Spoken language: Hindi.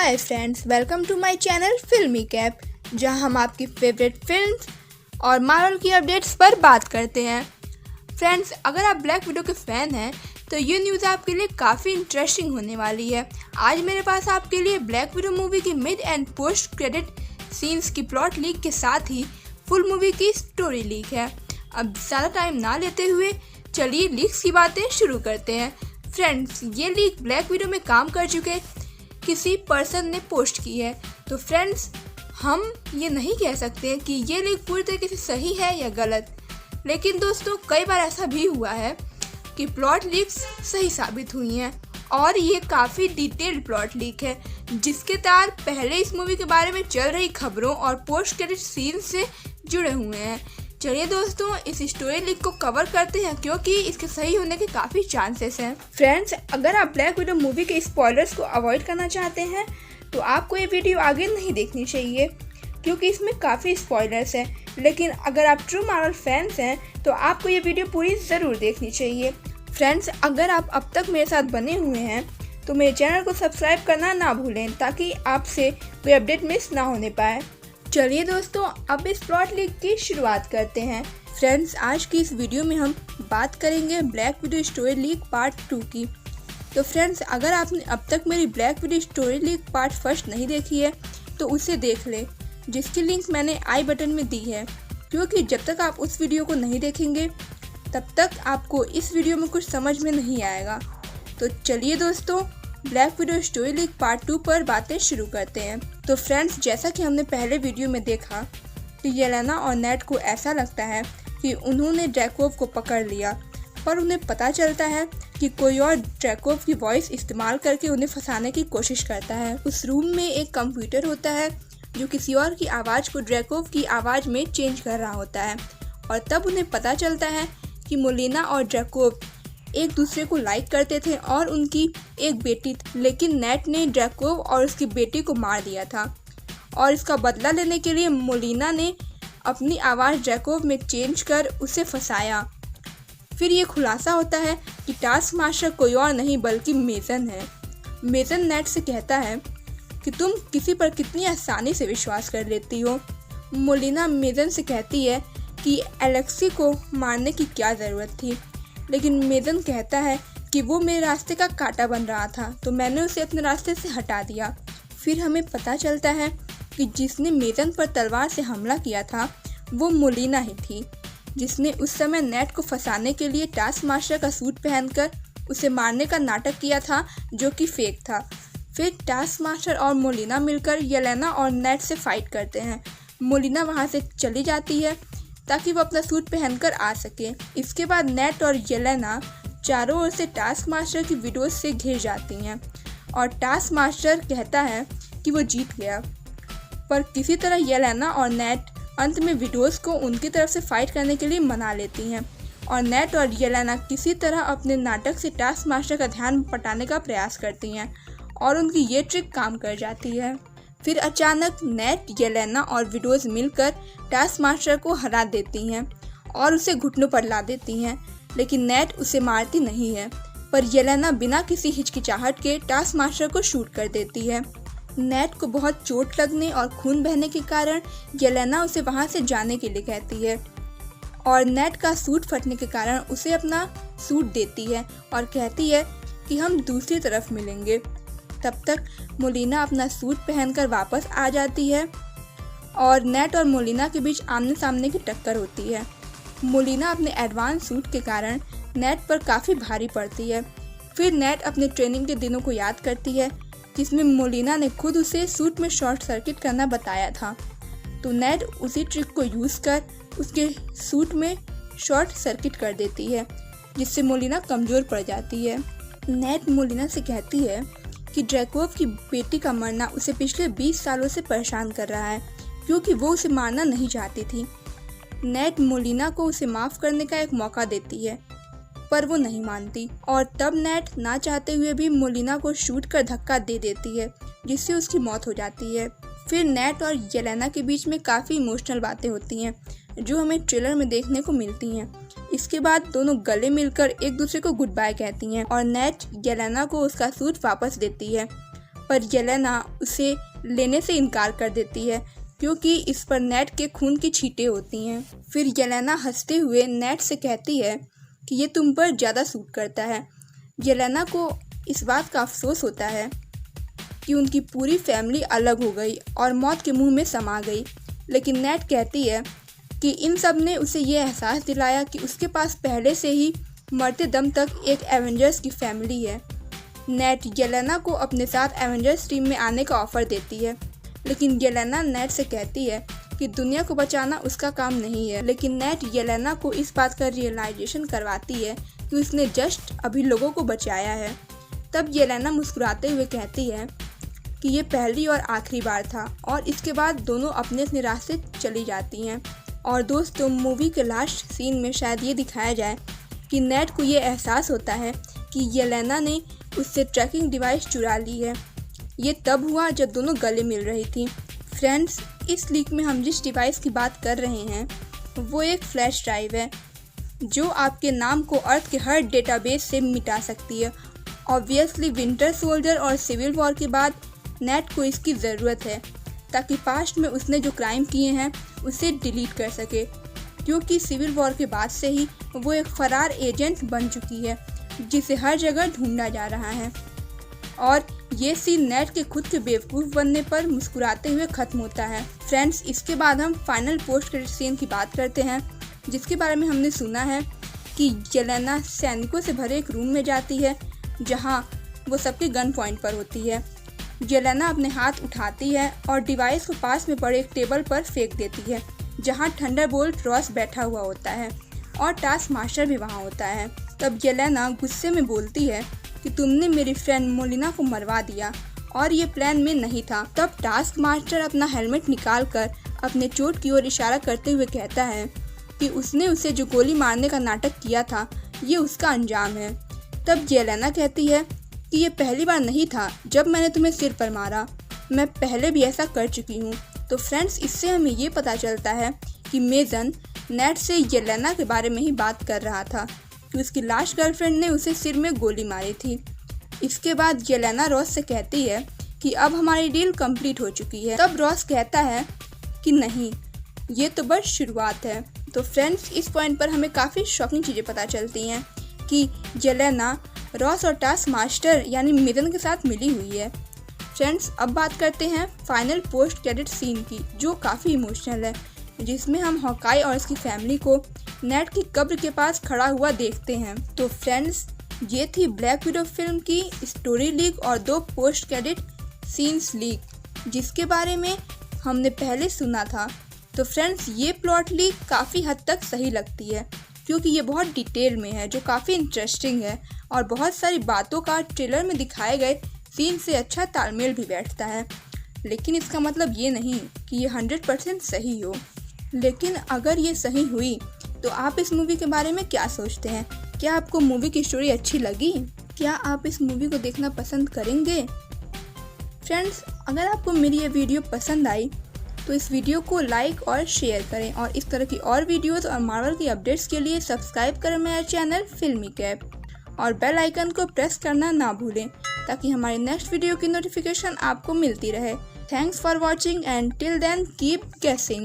Hi friends, welcome to my channel filmy cap, जहां हम आपकी फेवरेट फिल्म्स और मार्वल की अपडेट्स पर बात करते हैं। फ्रेंड्स, अगर आप ब्लैक विडो के फ़ैन हैं तो ये न्यूज़ आपके लिए काफ़ी इंटरेस्टिंग होने वाली है। आज मेरे पास आपके लिए ब्लैक विडो मूवी की mid and post credit scenes की प्लॉट लीक के साथ ही फुल मूवी की स्टोरी लीक है। अब ज़्यादा टाइम ना लेते हुए चलिए लीक्स की बातें शुरू करते हैं। फ्रेंड्स, ये लीक ब्लैक विडो में काम कर चुके किसी पर्सन ने पोस्ट की है, तो फ्रेंड्स हम ये नहीं कह सकते कि ये लीक पूरी तरीके से सही है या गलत। लेकिन दोस्तों, कई बार ऐसा भी हुआ है कि प्लॉट लीक्स सही साबित हुई हैं और ये काफ़ी डिटेल्ड प्लॉट लीक है, जिसके तार पहले इस मूवी के बारे में चल रही खबरों और पोस्ट क्रेडिट सीन से जुड़े हुए हैं। चलिए दोस्तों, इस स्टोरी लीक को कवर करते हैं क्योंकि इसके सही होने के काफ़ी चांसेस हैं। फ्रेंड्स, अगर आप ब्लैक विडो मूवी के स्पॉयलर्स को अवॉइड करना चाहते हैं तो आपको ये वीडियो आगे नहीं देखनी चाहिए क्योंकि इसमें काफ़ी स्पॉयलर्स हैं। लेकिन अगर आप ट्रू मार्वल फैंस हैं तो आपको ये वीडियो पूरी ज़रूर देखनी चाहिए। फ्रेंड्स, अगर आप अब तक मेरे साथ बने हुए हैं तो मेरे चैनल को सब्सक्राइब करना ना भूलें ताकि आपसे कोई अपडेट मिस ना होने पाए। चलिए दोस्तों, अब इस प्लॉट लीक की शुरुआत करते हैं। फ्रेंड्स, आज की इस वीडियो में हम बात करेंगे black window story leak part 2 की। तो फ्रेंड्स, अगर आपने अब तक मेरी black window story leak part 1 नहीं देखी है तो उसे देख ले, जिसकी लिंक मैंने आई बटन में दी है, क्योंकि जब तक आप उस वीडियो को नहीं देखेंगे तब तक आपको इस वीडियो में कुछ समझ में नहीं आएगा। तो चलिए दोस्तों, black window story leak part 2 पर बातें शुरू करते हैं। तो फ्रेंड्स, जैसा कि हमने पहले वीडियो में देखा कि येलेना और नेट को ऐसा लगता है कि उन्होंने ड्रैकोव को पकड़ लिया, पर उन्हें पता चलता है कि कोई और ड्रैकोव की वॉइस इस्तेमाल करके उन्हें फंसाने की कोशिश करता है। उस रूम में एक कंप्यूटर होता है जो किसी और की आवाज़ को ड्रैकोव की आवाज़ में चेंज कर रहा होता है, और तब उन्हें पता चलता है कि मोलिना और ड्रैकोव एक दूसरे को लाइक करते थे और उनकी एक बेटी थी। लेकिन नेट ने ड्रैकोव और उसकी बेटी को मार दिया था, और इसका बदला लेने के लिए मोलिना ने अपनी आवाज़ ड्रैकोव में चेंज कर उसे फंसाया। फिर ये खुलासा होता है कि टास्क मास्टर कोई और नहीं बल्कि मेजन है। मेजन नेट से कहता है कि तुम किसी पर कितनी आसानी से विश्वास कर लेती हो। मोलिना मेजन से कहती है कि एलेक्सी को मारने की क्या ज़रूरत थी, लेकिन मेजन कहता है कि वो मेरे रास्ते का कांटा बन रहा था तो मैंने उसे अपने रास्ते से हटा दिया। फिर हमें पता चलता है कि जिसने मेजन पर तलवार से हमला किया था वो मोलिना ही थी, जिसने उस समय नेट को फंसाने के लिए टास्क मास्टर का सूट पहनकर उसे मारने का नाटक किया था, जो कि फेक था। फिर टास्क मास्टर और मोलिना मिलकर येलेना और नेट से फाइट करते हैं। मोलिना वहाँ से चली जाती है ताकि वो अपना सूट पहनकर आ सके। इसके बाद नेट और येलेना चारों ओर से टास्क मास्टर की विडोज से घिर जाती हैं और टास्क मास्टर कहता है कि वो जीत गया, पर किसी तरह येलेना और नेट अंत में विडोज को उनकी तरफ से फाइट करने के लिए मना लेती हैं, और नेट और येलेना किसी तरह अपने नाटक से टास्क मास्टर का ध्यान पटाने का प्रयास करती हैं और उनकी ये ट्रिक काम कर जाती है। फिर अचानक नेट, येलेना और विडोज मिलकर टास्क मास्टर को हरा देती हैं और उसे घुटनों पर ला देती हैं, लेकिन नेट उसे मारती नहीं है, पर येलेना बिना किसी हिचकिचाहट के टास्क मास्टर को शूट कर देती है। नेट को बहुत चोट लगने और खून बहने के कारण येलेना उसे वहां से जाने के लिए कहती है, और नेट का सूट फटने के कारण उसे अपना सूट देती है और कहती है कि हम दूसरी तरफ मिलेंगे। तब तक मोलिना अपना सूट पहनकर वापस आ जाती है और नेट और मोलिना के बीच आमने सामने की टक्कर होती है। मोलिना अपने एडवांस सूट के कारण नेट पर काफ़ी भारी पड़ती है। फिर नेट अपने ट्रेनिंग के दिनों को याद करती है जिसमें मोलिना ने खुद उसे सूट में शॉर्ट सर्किट करना बताया था, तो नेट उसी ट्रिक को यूज़ कर उसके सूट में शॉर्ट सर्किट कर देती है, जिससे मोलिना कमज़ोर पड़ जाती है। नेट मोलिना से कहती है कि ड्रैकोव की बेटी का मरना उसे पिछले 20 सालों से परेशान कर रहा है, क्योंकि वो उसे मारना नहीं चाहती थी। नेट मोलिना को उसे माफ़ करने का एक मौका देती है, पर वो नहीं मानती, और तब नेट ना चाहते हुए भी मोलिना को शूट कर धक्का दे देती है, जिससे उसकी मौत हो जाती है। फिर नेट और येलेना के बीच में काफ़ी इमोशनल बातें होती हैं जो हमें ट्रेलर में देखने को मिलती हैं। इसके बाद दोनों गले मिलकर एक दूसरे को गुड बाय कहती हैं और नेट येलेना को उसका सूट वापस देती है। पर येलेना उसे लेने से इनकार कर देती है क्योंकि इस पर नेट के खून की छींटें होती हैं। फिर येलेना हंसते हुए नेट से कहती है कि ये तुम पर ज़्यादा सूट करता है। येलेना को इस बात का अफसोस होता है कि उनकी पूरी फैमिली अलग हो गई और मौत के मुंह में समा गई, लेकिन नेट कहती है कि इन सब ने उसे ये एहसास दिलाया कि उसके पास पहले से ही मरते दम तक एक एवेंजर्स की फैमिली है। नेट येलेना को अपने साथ एवेंजर्स टीम में आने का ऑफ़र देती है, लेकिन येलेना नेट से कहती है कि दुनिया को बचाना उसका काम नहीं है। लेकिन नेट येलेना को इस बात का रियलाइजेशन करवाती है कि उसने जस्ट अभी लोगों को बचाया है। तब येलेना मुस्कुराते हुए कहती है कि ये पहली और आखिरी बार था, और इसके बाद दोनों अपने अपने रास्ते चली जाती हैं। और दोस्तों, मूवी के लास्ट सीन में शायद ये दिखाया जाए कि नेट को ये एहसास होता है कि येलेना ने उससे ट्रैकिंग डिवाइस चुरा ली है। ये तब हुआ जब दोनों गले मिल रही थी। फ्रेंड्स, इस लीक में हम जिस डिवाइस की बात कर रहे हैं वो एक फ्लैश ड्राइव है जो आपके नाम को अर्थ के हर डेटाबेस से मिटा सकती है। ऑब्वियसली विंटर सोल्जर और सिविल वॉर के बाद नेट को इसकी ज़रूरत है ताकि पास्ट में उसने जो क्राइम किए हैं उसे डिलीट कर सके, क्योंकि सिविल वॉर के बाद से ही वो एक फरार एजेंट बन चुकी है जिसे हर जगह ढूंढा जा रहा है। और ये सीन नेट के खुद के बेवकूफ़ बनने पर मुस्कुराते हुए ख़त्म होता है। फ्रेंड्स, इसके बाद हम फाइनल पोस्ट क्रेडिट सीन की बात करते हैं, जिसके बारे में हमने सुना है कि येलेना सैनिकों से भरे एक रूम में जाती है जहां वो सबके गन पॉइंट पर होती है। येलेना अपने हाथ उठाती है और डिवाइस को पास में पड़े एक टेबल पर फेंक देती है जहां थंडरबोल्ट रॉस बैठा हुआ होता है और टास्क मास्टर भी वहां होता है। तब येलेना गुस्से में बोलती है कि तुमने मेरी फ्रेंड मोलिना को मरवा दिया और ये प्लान में नहीं था। तब टास्क मास्टर अपना हेलमेट निकाल कर अपने चोट की ओर इशारा करते हुए कहता है कि उसने उसे जो गोली मारने का नाटक किया था ये उसका अंजाम है। तब येलेना कहती है कि ये पहली बार नहीं था जब मैंने तुम्हें सिर पर मारा, मैं पहले भी ऐसा कर चुकी हूँ। तो फ्रेंड्स, इससे हमें ये पता चलता है कि मेजन नेट से येलेना के बारे में ही बात कर रहा था कि उसकी लास्ट गर्लफ्रेंड ने उसे सिर में गोली मारी थी। इसके बाद येलेना रॉस से कहती है कि अब हमारी डील कंप्लीट हो चुकी है। तब रॉस कहता है कि नहीं, ये तो बस शुरुआत है। तो फ्रेंड्स, इस पॉइंट पर हमें काफ़ी शॉकिंग चीज़ें पता चलती हैं कि येलेना रॉस और टास्क मास्टर यानी मेजन के साथ मिली हुई है। फ्रेंड्स, अब बात करते हैं फाइनल पोस्ट क्रेडिट सीन की, जो काफ़ी इमोशनल है, जिसमें हम हॉकाई और उसकी फैमिली को नेट की कब्र के पास खड़ा हुआ देखते हैं। तो फ्रेंड्स, ये थी ब्लैक विडो फिल्म की स्टोरी लीक और 2 पोस्ट क्रेडिट सीन्स लीक, जिसके बारे में हमने पहले सुना था। तो फ्रेंड्स, ये प्लॉट लीक काफ़ी हद तक सही लगती है क्योंकि ये बहुत डिटेल में है, जो काफ़ी इंटरेस्टिंग है और बहुत सारी बातों का ट्रेलर में दिखाए गए सीन से अच्छा तालमेल भी बैठता है। लेकिन इसका मतलब ये नहीं कि ये 100% सही हो। लेकिन अगर ये सही हुई तो आप इस मूवी के बारे में क्या सोचते हैं? क्या आपको मूवी की स्टोरी अच्छी लगी? क्या आप इस मूवी को देखना पसंद करेंगे? फ्रेंड्स, अगर आपको मेरी ये वीडियो पसंद आई तो इस वीडियो को लाइक और शेयर करें, और इस तरह की और वीडियोस और मार्वल की अपडेट्स के लिए सब्सक्राइब करें मेरा चैनल फिल्मी कैप, और बेल आइकन को प्रेस करना ना भूलें ताकि हमारी नेक्स्ट वीडियो की नोटिफिकेशन आपको मिलती रहे। Thanks for watching and till then keep गेसिंग।